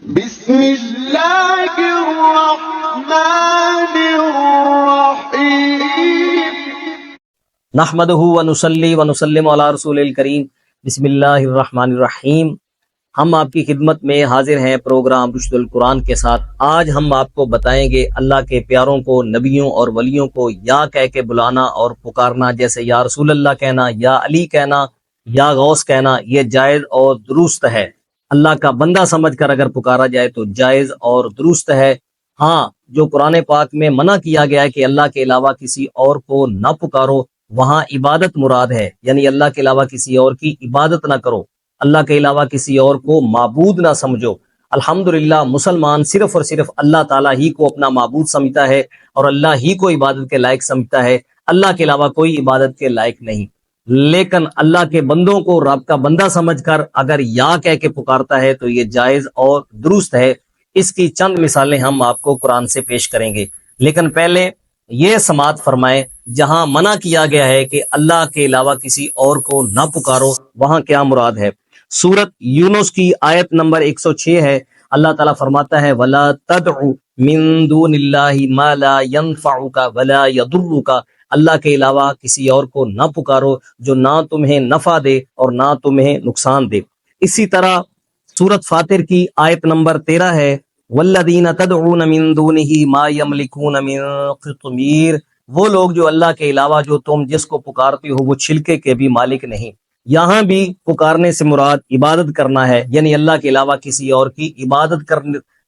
بسم اللہ الرحمن الرحیم نحمدہ ونصلی ونسلم علی رسول الکریم بسم اللہ الرحمن الرحیم۔ ہم آپ کی خدمت میں حاضر ہیں پروگرام رشد القرآن کے ساتھ۔ آج ہم آپ کو بتائیں گے اللہ کے پیاروں کو، نبیوں اور ولیوں کو یا کہہ کے بلانا اور پکارنا، جیسے یا رسول اللہ کہنا، یا علی کہنا، یا غوث کہنا، یہ جائز اور درست ہے۔ اللہ کا بندہ سمجھ کر اگر پکارا جائے تو جائز اور درست ہے۔ ہاں، جو قرآن پاک میں منع کیا گیا ہے کہ اللہ کے علاوہ کسی اور کو نہ پکارو، وہاں عبادت مراد ہے، یعنی اللہ کے علاوہ کسی اور کی عبادت نہ کرو، اللہ کے علاوہ کسی اور کو معبود نہ سمجھو۔ الحمدللہ مسلمان صرف اور صرف اللہ تعالیٰ ہی کو اپنا معبود سمجھتا ہے اور اللہ ہی کو عبادت کے لائق سمجھتا ہے، اللہ کے علاوہ کوئی عبادت کے لائق نہیں۔ لیکن اللہ کے بندوں کو رب کا بندہ سمجھ کر اگر یا کہہ کے پکارتا ہے تو یہ جائز اور درست ہے۔ اس کی چند مثالیں ہم آپ کو قرآن سے پیش کریں گے، لیکن پہلے یہ سماعت فرمائیں جہاں منع کیا گیا ہے کہ اللہ کے علاوہ کسی اور کو نہ پکارو، وہاں کیا مراد ہے۔ سورت یونس کی آیت نمبر 106 ہے۔ اللہ تعالیٰ فرماتا ہے وَلَا تَدْعُ مِن دُونِ اللَّهِ مَا لَا يَنفَعُكَ وَلَا يَضُرُّكَ، اللہ کے علاوہ کسی اور کو نہ پکارو جو نہ تمہیں نفع دے اور نہ تمہیں نقصان دے۔ اسی طرح سورت فاطر کی آیت نمبر 13 ہے وَالَّذِينَ تَدْعُونَ مِن دُونِهِ مَا يَمْلِكُونَ مِن قِطْمِيرٍ، وہ لوگ جو اللہ کے علاوہ جو تم جس کو پکارتے ہو وہ چھلکے کے بھی مالک نہیں۔ یہاں بھی پکارنے سے مراد عبادت کرنا ہے، یعنی اللہ کے علاوہ کسی اور کی عبادت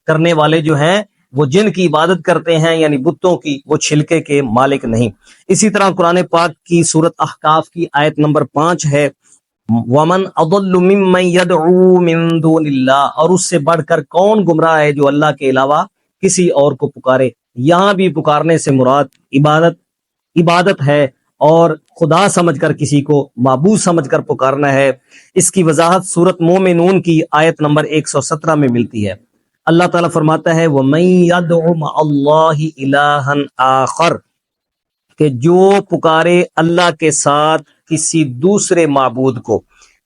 کرنے والے جو ہیں وہ جن کی عبادت کرتے ہیں یعنی بتوں کی، وہ چھلکے کے مالک نہیں۔ اسی طرح قرآن پاک کی سورت احقاف کی آیت نمبر 5 ہے وَمَنْ أَضَلُّ مِمَّنْ يَدْعُو مِن دُونِ اللَّهِ، اور اس سے بڑھ کر کون گمراہ ہے جو اللہ کے علاوہ کسی اور کو پکارے۔ یہاں بھی پکارنے سے مراد عبادت ہے اور خدا سمجھ کر کسی کو معبود سمجھ کر پکارنا ہے۔ اس کی وضاحت سورت مومنون کی آیت نمبر 117 میں ملتی ہے۔ اللہ تعالیٰ فرماتا ہے وَمَن يَدْعُ مَعَ اللَّهِ إِلَٰهًا آخَرَ، کہ جو پکارے اللہ کے ساتھ کسی دوسرے معبود کو۔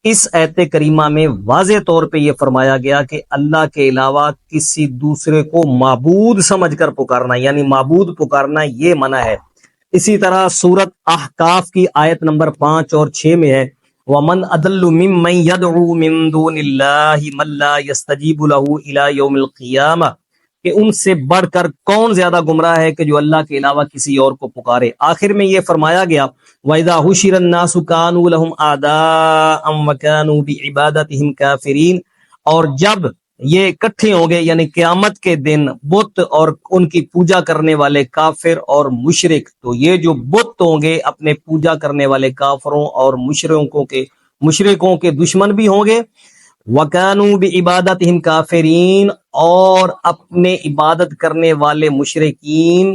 اس آیت کریمہ میں واضح طور پہ یہ فرمایا گیا کہ اللہ کے علاوہ کسی دوسرے کو معبود سمجھ کر پکارنا، یعنی معبود پکارنا یہ منع ہے۔ اسی طرح سورت احقاف کی آیت نمبر 5 اور 6 میں ہے وَمَنْ أَضَلُّ مِمَّنْ يَدْعُو مِن دُونِ اللَّهِ مَن لَّا يَسْتَجِيبُ لَهُ إِلَى يَوْمِ الْقِيَامَةِ، کہ ان سے بڑھ کر کون زیادہ گمراہ ہے کہ جو اللہ کے علاوہ کسی اور کو پکارے۔ آخر میں یہ فرمایا گیا وَإِذَا حُشِرَ النَّاسُ كَانُوا لَهُمْ أَعْدَاءً وَكَانُوا بِعِبَادَتِهِمْ كَافِرِينَ، اور جب یہ اکٹھے ہوں گے یعنی قیامت کے دن بت اور ان کی پوجا کرنے والے کافر اور مشرک، تو یہ جو بت ہوں گے اپنے پوجا کرنے والے کافروں اور مشرکوں کے دشمن بھی ہوں گے، وَكَانُوا بِعِبَادَتِهِمْ كَافِرِينَ، اور اپنے عبادت کرنے والے مشرکین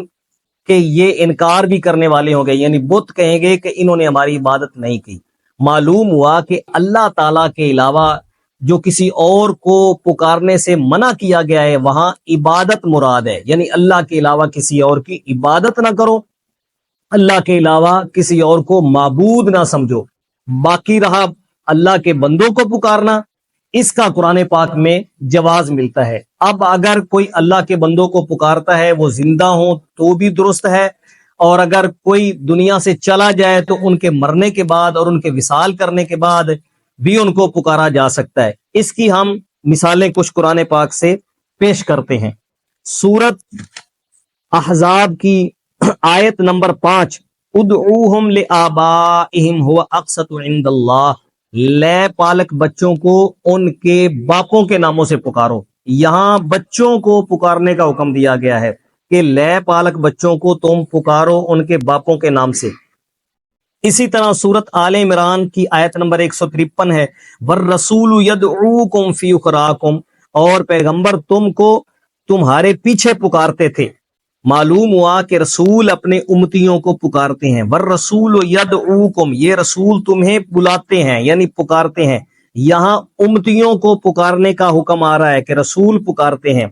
کہ یہ انکار بھی کرنے والے ہوں گے، یعنی بت کہیں گے کہ انہوں نے ہماری عبادت نہیں کی۔ معلوم ہوا کہ اللہ تعالیٰ کے علاوہ جو کسی اور کو پکارنے سے منع کیا گیا ہے وہاں عبادت مراد ہے، یعنی اللہ کے علاوہ کسی اور کی عبادت نہ کرو، اللہ کے علاوہ کسی اور کو معبود نہ سمجھو۔ باقی رہا اللہ کے بندوں کو پکارنا، اس کا قرآن پاک میں جواز ملتا ہے۔ اب اگر کوئی اللہ کے بندوں کو پکارتا ہے وہ زندہ ہوں تو بھی درست ہے، اور اگر کوئی دنیا سے چلا جائے تو ان کے مرنے کے بعد اور ان کے وصال کرنے کے بعد بھی ان کو پکارا جا سکتا ہے۔ اس کی ہم مثالیں کچھ قرآن پاک سے پیش کرتے ہیں۔ سورت احزاب کی آیت نمبر 5 ادعوہم لآبائہم هو اقسط عند اللہ، لے پالک بچوں کو ان کے باپوں کے ناموں سے پکارو۔ یہاں بچوں کو پکارنے کا حکم دیا گیا ہے کہ لے پالک بچوں کو تم پکارو ان کے باپوں کے نام سے۔ اسی طرح سورت آل عمران کی آیت نمبر 153 ہے وَالرَّسُولُ يَدْعُوكُمْ فِي أُخْرَاكُمْ، اور پیغمبر تم کو تمہارے پیچھے پکارتے تھے۔ معلوم ہوا کہ رسول اپنے امتیوں کو پکارتے ہیں۔ وَالرَّسُولُ يَدْعُوكُمْ، یہ رسول تمہیں بلاتے ہیں یعنی پکارتے ہیں۔ یہاں امتیوں کو پکارنے کا حکم آ رہا ہے کہ رسول پکارتے ہیں۔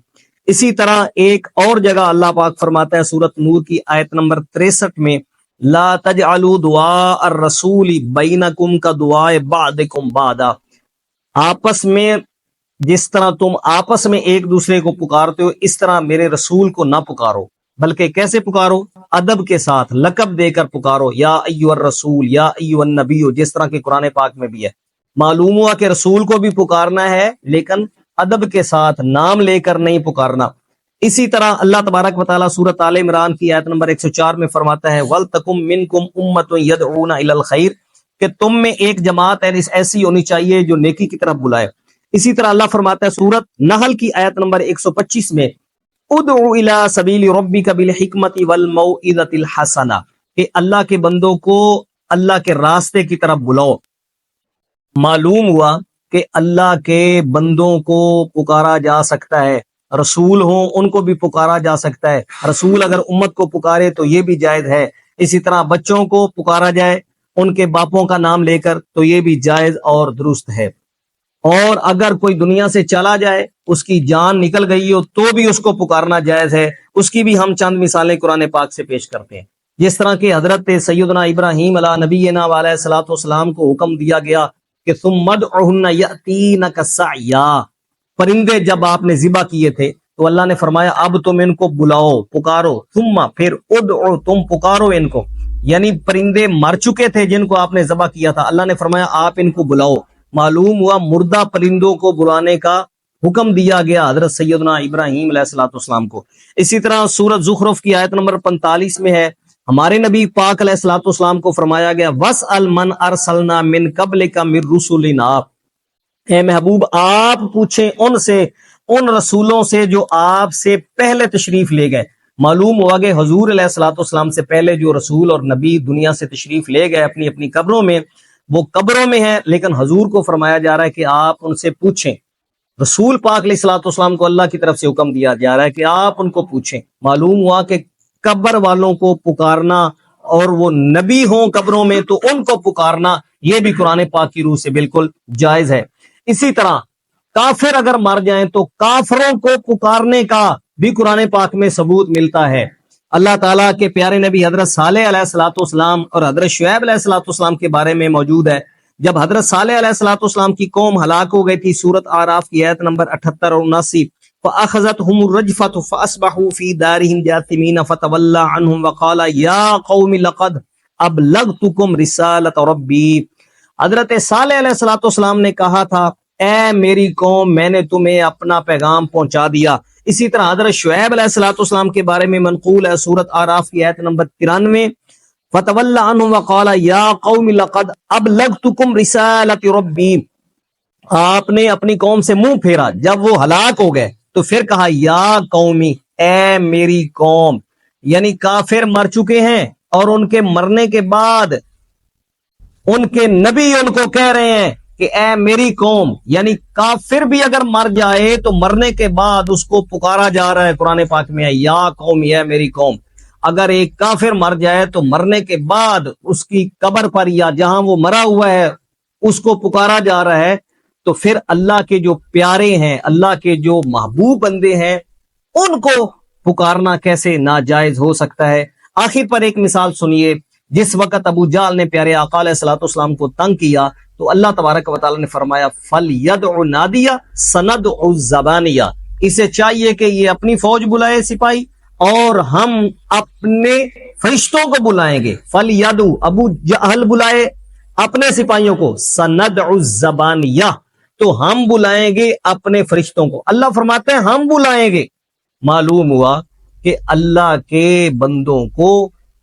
اسی طرح ایک اور جگہ اللہ پاک فرماتا ہے سورت نور کی آیت نمبر 63 میں لا تجعلوا دعاء الرسول بینکم کا دعاء بعضکم بعضا، آپس میں جس طرح تم آپس میں ایک دوسرے کو پکارتے ہو اس طرح میرے رسول کو نہ پکارو، بلکہ کیسے پکارو؟ ادب کے ساتھ، لقب دے کر پکارو، یا ایھا الرسول، یا ایھا النبی، جس طرح کہ قرآن پاک میں بھی ہے۔ معلوم ہوا کہ رسول کو بھی پکارنا ہے لیکن ادب کے ساتھ، نام لے کر نہیں پکارنا۔ اسی طرح اللہ تبارک و تعالیٰ سورۃ آل عمران کی آیت نمبر 104 میں فرماتا ہے وَلْتَکُم مِّنکُم أُمَّةٌ يَدْعُونَ إِلَى الْخَيْرِ، کہ تم میں ایک جماعت ایسی ہونی چاہیے جو نیکی کی طرف بلائے۔ اسی طرح اللہ فرماتا ہے سورۃ نحل کی آیت نمبر 125 میں ادع الی سبیل ربک بالحکمت والموعظۃ الحسنہ، کہ اللہ کے بندوں کو اللہ کے راستے کی طرف بلاؤ۔ معلوم ہوا کہ اللہ کے بندوں کو پکارا جا سکتا ہے، رسول ہوں ان کو بھی پکارا جا سکتا ہے، رسول اگر امت کو پکارے تو یہ بھی جائز ہے۔ اسی طرح بچوں کو پکارا جائے ان کے باپوں کا نام لے کر تو یہ بھی جائز اور درست ہے۔ اور اگر کوئی دنیا سے چلا جائے، اس کی جان نکل گئی ہو تو بھی اس کو پکارنا جائز ہے۔ اس کی بھی ہم چند مثالیں قرآن پاک سے پیش کرتے ہیں، جس طرح کہ حضرت سیدنا ابراہیم علیہ نبینا علیہ الصلوۃ والسلام کو حکم دیا گیا کہ ثم ادعهن یأتینک سعیا، پرندے جب آپ نے ذبح کیے تھے تو اللہ نے فرمایا اب تم ان کو بلاؤ، پکارو، ثم پھر ادعو، تم پکارو ان کو، یعنی پرندے مر چکے تھے جن کو آپ نے ذبح کیا تھا، اللہ نے فرمایا آپ ان کو بلاؤ۔ معلوم ہوا مردہ پرندوں کو بلانے کا حکم دیا گیا حضرت سیدنا ابراہیم علیہ الصلوۃ والسلام کو۔ اسی طرح سورۃ زخرف کی آیت نمبر 45 میں ہے ہمارے نبی پاک علیہ الصلوۃ والسلام کو فرمایا گیا وَاسْأَلْ مَنْ أَرْسَلْنَا مِنْ قَبْلِكَ مِنْ رُسُلِنَا، اے محبوب آپ پوچھیں ان سے، ان رسولوں سے جو آپ سے پہلے تشریف لے گئے۔ معلوم ہوا کہ حضور علیہ الصلوۃ والسلام سے پہلے جو رسول اور نبی دنیا سے تشریف لے گئے اپنی اپنی قبروں میں، وہ قبروں میں ہیں، لیکن حضور کو فرمایا جا رہا ہے کہ آپ ان سے پوچھیں۔ رسول پاک علیہ الصلوۃ والسلام کو اللہ کی طرف سے حکم دیا جا رہا ہے کہ آپ ان کو پوچھیں۔ معلوم ہوا کہ قبر والوں کو پکارنا اور وہ نبی ہوں قبروں میں تو ان کو پکارنا یہ بھی قرآن پاک کی روح سے بالکل جائز ہے۔ اسی طرح کافر اگر مر جائیں تو کافروں کو پکارنے کا بھی قرآن پاک میں ثبوت ملتا ہے۔ اللہ تعالیٰ کے پیارے نبی حضرت صالح علیہ الصلوۃ والسلام اور حضرت شعیب علیہ الصلوۃ والسلام کے بارے میں موجود ہے۔ جب حضرت صالح علیہ الصلوۃ والسلام کی قوم ہلاک ہو گئی تھی، سورۃ اعراف کی آیت نمبر 78 اور 79 فَأَخَذَتْهُمُ الرَّجْفَةُ فَأَصْبَحُوا فِي دَارِهِمْ جَاثِمِينَ فَتَوَلَّىٰ عَنْهُمْ وَقَالَ يَا قَوْمِ لَقَدْ أَبْلَغْتُكُمْ رِسَالَةَ رَبِّي۔ حضرت صالح علیہ الصلوۃ والسلام نے کہا تھا اے میری قوم میں نے تمہیں اپنا پیغام پہنچا دیا۔ اسی طرح حضرت شعیب علیہ الصلوۃ والسلام کے بارے میں منقول ہے سورۃ اعراف کی آیت نمبر 93 فَتَوَلَّىٰ عَنْهُمْ وَقَالَ يَا قَوْمِ لَقَدْ أَبْلَغْتُكُمْ رِسَالَةَ رَبِّي۔ آپ نے اپنی قوم سے منہ پھیرا جب وہ ہلاک ہو گئے تو پھر کہا یا قومی، اے میری قوم، یعنی کافر مر چکے ہیں اور ان کے مرنے کے بعد ان کے نبی ان کو کہہ رہے ہیں کہ اے میری قوم، یعنی کافر بھی اگر مر جائے تو مرنے کے بعد اس کو پکارا جا رہا ہے۔ قرآن پاک میں ہے یا قوم، اے میری قوم۔ اگر ایک کافر مر جائے تو مرنے کے بعد اس کی قبر پر یا جہاں وہ مرا ہوا ہے اس کو پکارا جا رہا ہے، تو پھر اللہ کے جو پیارے ہیں، اللہ کے جو محبوب بندے ہیں، ان کو پکارنا کیسے ناجائز ہو سکتا ہے؟ آخر پر ایک مثال سنیے، جس وقت ابو جہل نے پیارے آقا علیہ الصلوۃ والسلام کو تنگ کیا تو اللہ تبارک و تعالیٰ نے فرمایا فَلْيَدْعُ نَادِيَ سَنَدْعُ الزَّبَانِيَ، اسے چاہیے کہ یہ اپنی فوج بلائے سپاہی اور ہم اپنے فرشتوں کو بلائیں گے۔ فَلْيَدْعُ، ابو جہل بلائے اپنے سپاہیوں کو، سَنَدْعُ الزَّبَانِيَ، تو ہم بلائیں گے اپنے فرشتوں کو۔ اللہ فرماتے ہیں ہم بلائیں گے۔ معلوم ہوا کہ اللہ کے بندوں کو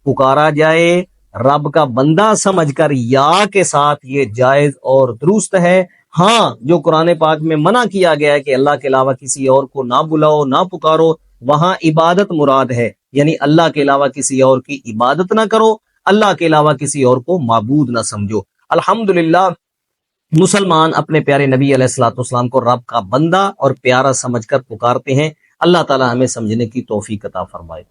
پکارا جائے رب کا بندہ سمجھ کر یا کے ساتھ، یہ جائز اور درست ہے۔ ہاں جو قرآن پاک میں منع کیا گیا ہے کہ اللہ کے علاوہ کسی اور کو نہ بلاؤ نہ پکارو، وہاں عبادت مراد ہے، یعنی اللہ کے علاوہ کسی اور کی عبادت نہ کرو، اللہ کے علاوہ کسی اور کو معبود نہ سمجھو۔ الحمدللہ مسلمان اپنے پیارے نبی علیہ الصلوۃ والسلام کو رب کا بندہ اور پیارا سمجھ کر پکارتے ہیں۔ اللہ تعالی ہمیں سمجھنے کی توفیق عطا فرمائے۔